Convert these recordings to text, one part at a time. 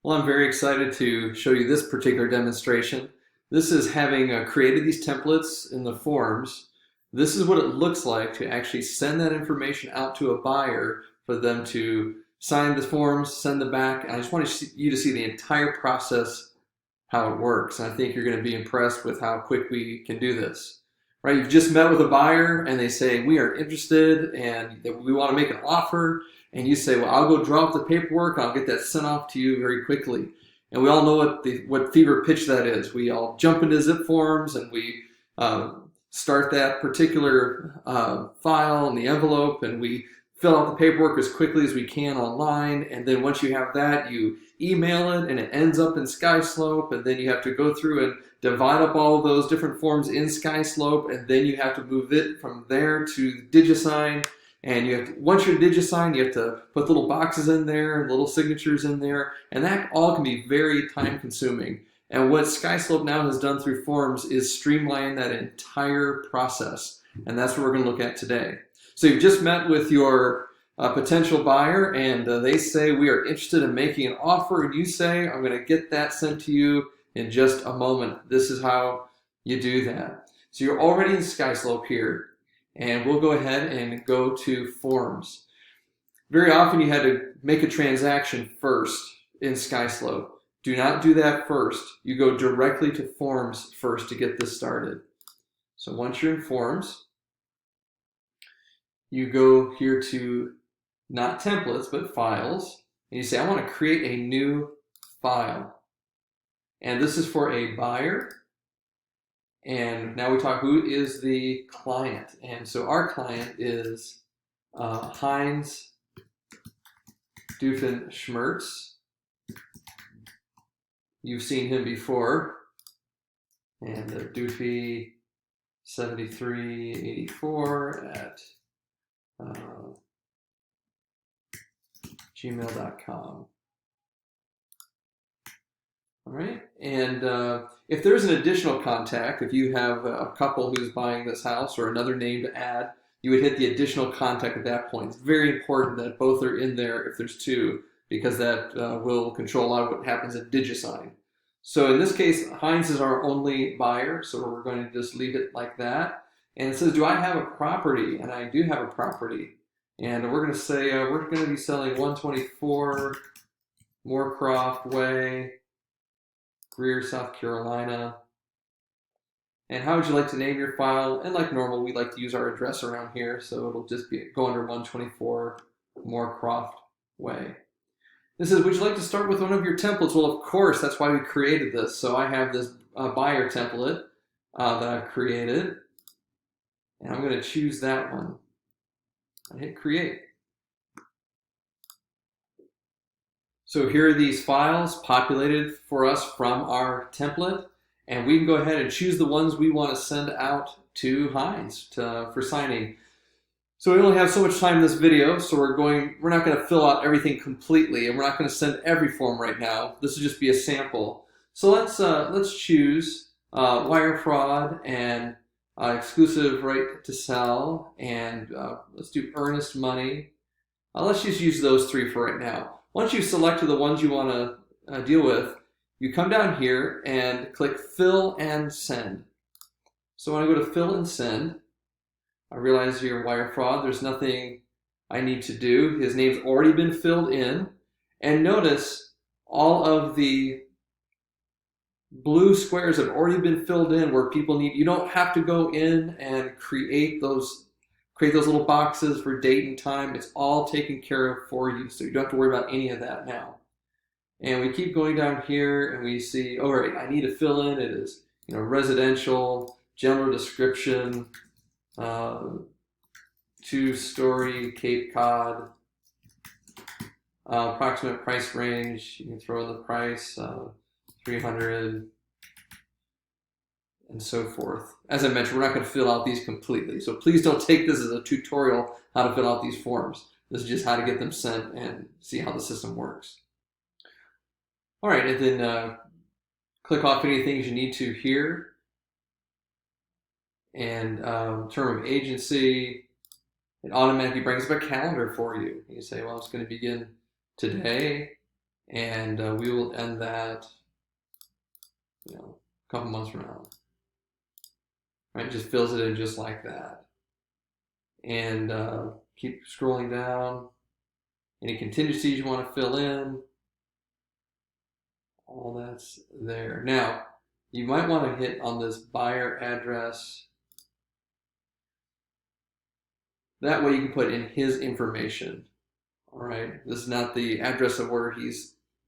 Well, I'm very excited to show you this particular demonstration. This is having created these templates in the forms. This is what it looks like to actually send that information out to a buyer for them to sign the forms, send them back. And I just want you to see the entire process, how it works. And I think you're going to be impressed with how quick we can do this. Right? You've just met with a buyer and they say, we are interested and we want to make an offer. And you say, well, I'll go draw up the paperwork. I'll get that sent off to you very quickly. And we all know what fever pitch that is. We all jump into zip forms and we start that particular file in the envelope and we fill out the paperwork as quickly as we can online. And then once you have that, you email it and it ends up in SkySlope. And then you have to go through and divide up all of those different forms in SkySlope. And then you have to move it from there to DigiSign. And you have to, once you're DigiSign, you have to put little boxes in there, little signatures in there, and that all can be very time consuming. And what SkySlope now has done through Forms is streamline that entire process. And that's what we're going to look at today. So you've just met with your potential buyer and they say, we are interested in making an offer. And you say, I'm going to get that sent to you in just a moment. This is how you do that. So you're already in SkySlope here. And we'll go ahead and go to Forms. Very often you had to make a transaction first in SkySlope. Do not do that first. You go directly to Forms first to get this started. So once you're in Forms, you go here to not templates, but files. And you say, I want to create a new file. And this is for a buyer. And now we talk, who is the client? And so our client is Heinz Doofenshmirtz. You've seen him before. And Doofy 7384 at gmail.com. All right, and if there's an additional contact, if you have a couple who's buying this house or another name to add, you would hit the additional contact at that point. It's very important that both are in there if there's two, because that will control a lot of what happens at DigiSign. So in this case, Heinz is our only buyer, so we're going to just leave it like that. And it says, do I have a property? And I do have a property. And we're going to say we're going to be selling 124 Moorcroft Way, Greer, South Carolina. And how would you like to name your file? And like normal, we like to use our address around here, so it'll just go under 124 Moorcroft Way. This is, would you like to start with one of your templates? Well, of course, that's why we created this. So I have this buyer template that I've created, and I'm going to choose that one. I hit create. So here are these files populated for us from our template, and we can go ahead and choose the ones we want to send out to Heinz for signing. So we only have so much time in this video, so we're not going to fill out everything completely, and we're not going to send every form right now. This will just be a sample. So let's choose wire fraud and exclusive right to sell, and let's do earnest money. Let's just use those three for right now. Once you've selected the ones you want to deal with, you come down here and click Fill and Send. So when I go to Fill and Send, I realize you're wire fraud. There's nothing I need to do. His name's already been filled in. And notice all of the blue squares have already been filled in where people need. You don't have to go in and create those little boxes for date and time. It's all taken care of for you, so you don't have to worry about any of that now. And we keep going down here and we see, all right, I need to fill in. It is, residential, general description, 2-story Cape Cod, approximate price range. You can throw in the price, 300, and so forth. As I mentioned, we're not going to fill out these completely, so please don't take this as a tutorial how to fill out these forms. This is just how to get them sent and see how the system works. All right, and then click off any things you need to here. And term of agency, it automatically brings up a calendar for you. You say, well, it's going to begin today. and we will end that, a couple months from now. Right, just fills it in just like that. And keep scrolling down. Any contingencies you want to fill in, all that's there. Now, you might want to hit on this buyer address. That way you can put in his information. All right, this is not the address of where he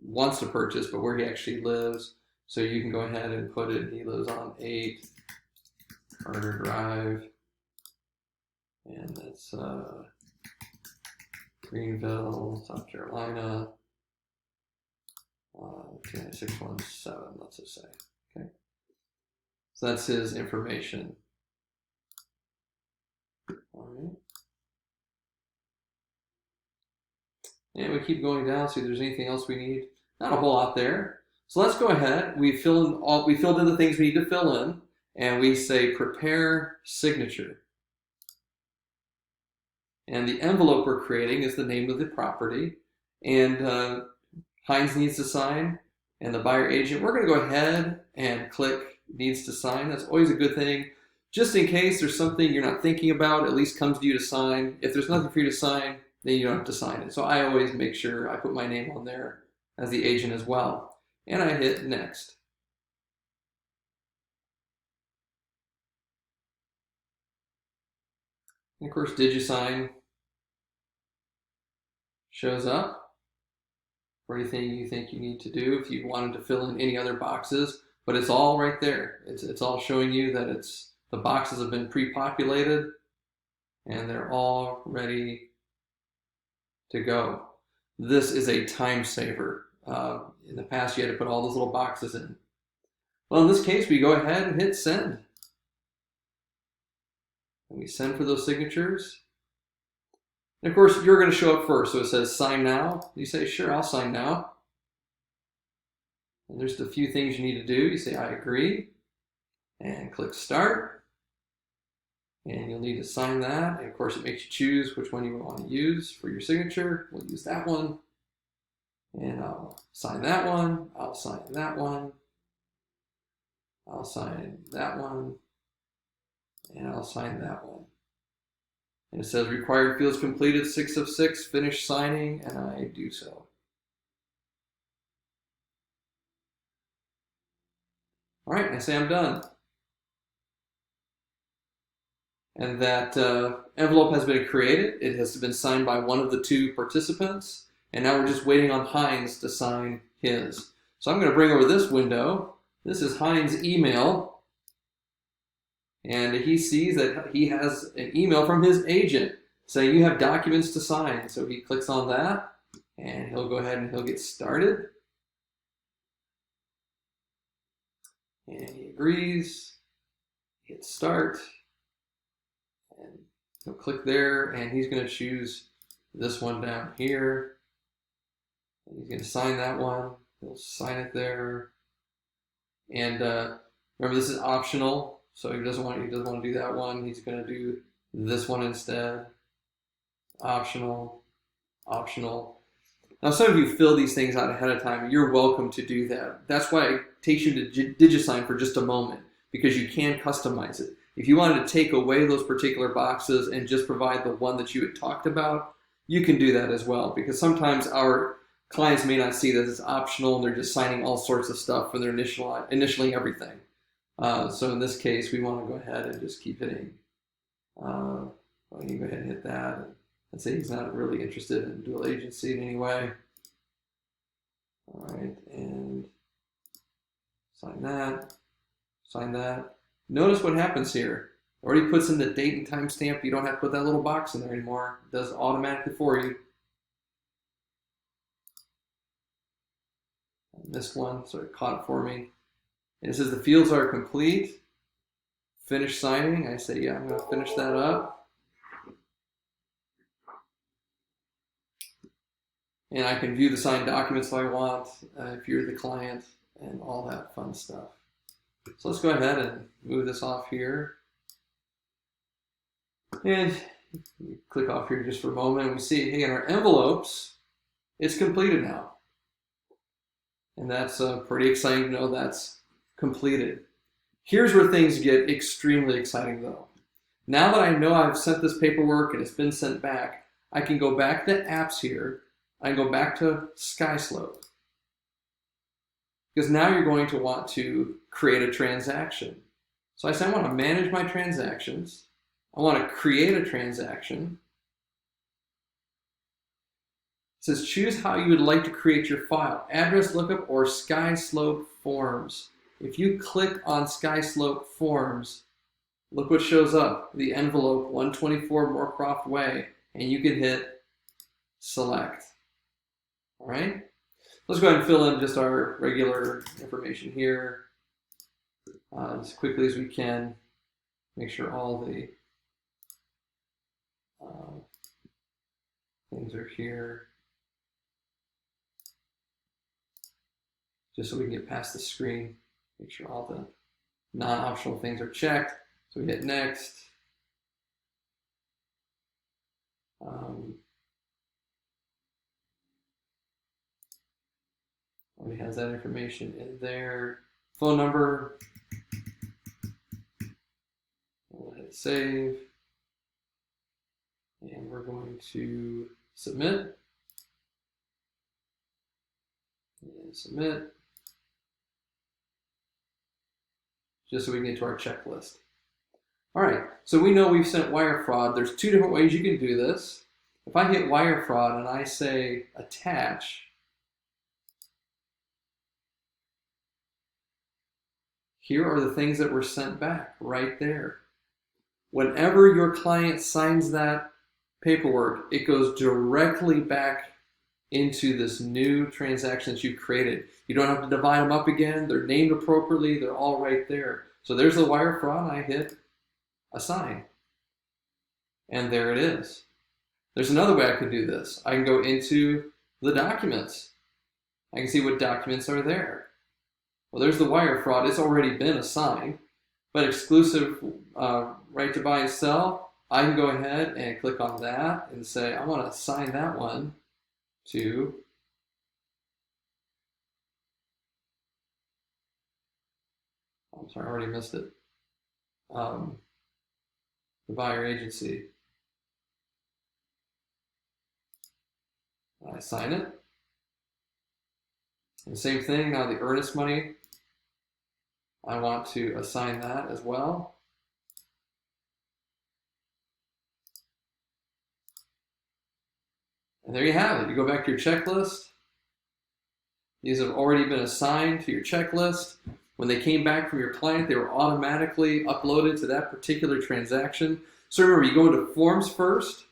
wants to purchase, but where he actually lives. So you can go ahead and put it, he lives on 8 Carter Drive, and that's Greenville, South Carolina, 617, let's just say. Okay, so that's his information. All right, and we keep going down, see if there's anything else we need. Not a whole lot there. So let's go ahead. We filled in the things we need to fill in, and we say prepare signature. And the envelope we're creating is the name of the property, and Hines needs to sign, and the buyer agent. We're going to go ahead and click needs to sign. That's always a good thing. Just in case there's something you're not thinking about, at least comes to you to sign. If there's nothing for you to sign, then you don't have to sign it. So I always make sure I put my name on there as the agent as well. And I hit next. And of course, DigiSign shows up for anything you think you need to do if you wanted to fill in any other boxes, but it's all right there. It's all showing you that the boxes have been pre-populated and they're all ready to go. This is a time saver. In the past, you had to put all those little boxes in. Well, in this case, we go ahead and hit send. And we send for those signatures. And of course, you're going to show up first. So it says sign now. You say, sure, I'll sign now. And there's a few things you need to do. You say, I agree. And click start. And you'll need to sign that. And of course, it makes you choose which one you want to use for your signature. We'll use that one. And I'll sign that one. I'll sign that one. I'll sign that one. And I'll sign that one. And it says required fields completed, 6 of 6, finish signing, and I do so. All right, I say I'm done. And that envelope has been created. It has been signed by one of the 2 participants. And now we're just waiting on Hines to sign his. So I'm going to bring over this window. This is Hines' email. And he sees that he has an email from his agent saying you have documents to sign. So he clicks on that, and he'll go ahead and he'll get started. And he agrees, hit start, and he'll click there, and he's going to choose this one down here. And he's going to sign that one. He'll sign it there. And remember, this is optional. So he doesn't want to do that one. He's going to do this one instead. Optional, optional. Now, some of you fill these things out ahead of time. You're welcome to do that. That's why it takes you to DigiSign for just a moment, because you can customize it. If you wanted to take away those particular boxes and just provide the one that you had talked about, you can do that as well, because sometimes our clients may not see that it's optional and they're just signing all sorts of stuff for their initialing everything. So in this case, we want to go ahead and just keep hitting. You can go ahead and hit that. Let's say he's not really interested in dual agency in any way. All right, and sign that, sign that. Notice what happens here. It already puts in the date and time stamp. You don't have to put that little box in there anymore. It does it automatically for you. I missed one, so it caught it for me. And it says the fields are complete. Finish signing. I say, yeah, I'm going to finish that up. And I can view the signed documents if I want, if you're the client, and all that fun stuff. So let's go ahead and move this off here. And click off here just for a moment. And we see, hey, in our envelopes, it's completed now. And that's pretty exciting to know that's completed. Here's where things get extremely exciting though. Now that I know I've sent this paperwork and it's been sent back, I can go back to apps here. I can go back to SkySlope. Because now you're going to want to create a transaction. So I say I want to manage my transactions. I want to create a transaction. It says choose how you would like to create your file, address lookup or SkySlope Forms. If you click on SkySlope Forms, look what shows up, the envelope 124 Moorcroft Way, and you can hit select. All right, let's go ahead and fill in just our regular information here as quickly as we can. Make sure all the things are here, just so we can get past the screen. Make sure all the non-optional things are checked. So we hit next. Already has that information in there. Phone number. We'll hit save. And we're going to submit. And submit. Just so we can get to our checklist. All right, so we know we've sent wire fraud. There's two different ways you can do this. If I hit wire fraud and I say attach, here are the things that were sent back right there. Whenever your client signs that paperwork, it goes directly back into this new transaction that you've created. You don't have to divide them up again. They're named appropriately. They're all right there. So there's the wire fraud. I hit assign. And there it is. There's another way I can do this. I can go into the documents. I can see what documents are there. Well, there's the wire fraud. It's already been assigned. But exclusive right to buy and sell, I can go ahead and click on that and say, I want to assign that one to I'm sorry, I already missed it. The buyer agency. I assign it. And same thing, now the earnest money, I want to assign that as well. And there you have it. You go back to your checklist. These have already been assigned to your checklist. When they came back from your client, they were automatically uploaded to that particular transaction. So remember, you go into Forms first.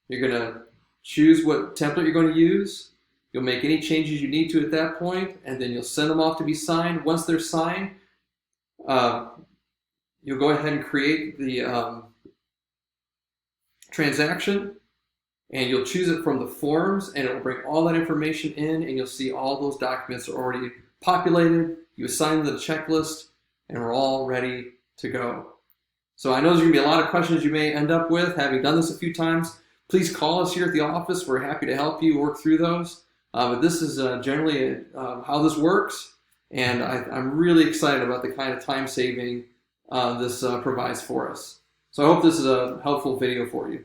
You're going to choose what template you're going to use. You'll make any changes you need to at that point, and then you'll send them off to be signed. Once they're signed, you'll go ahead and create the transaction, and you'll choose it from the forms, and it will bring all that information in, and you'll see all those documents are already populated. You assign the checklist, and we're all ready to go. So I know there's going to be a lot of questions you may end up with, having done this a few times. Please call us here at the office. We're happy to help you work through those. But this is generally how this works, and I'm really excited about the kind of time saving this provides for us. So I hope this is a helpful video for you.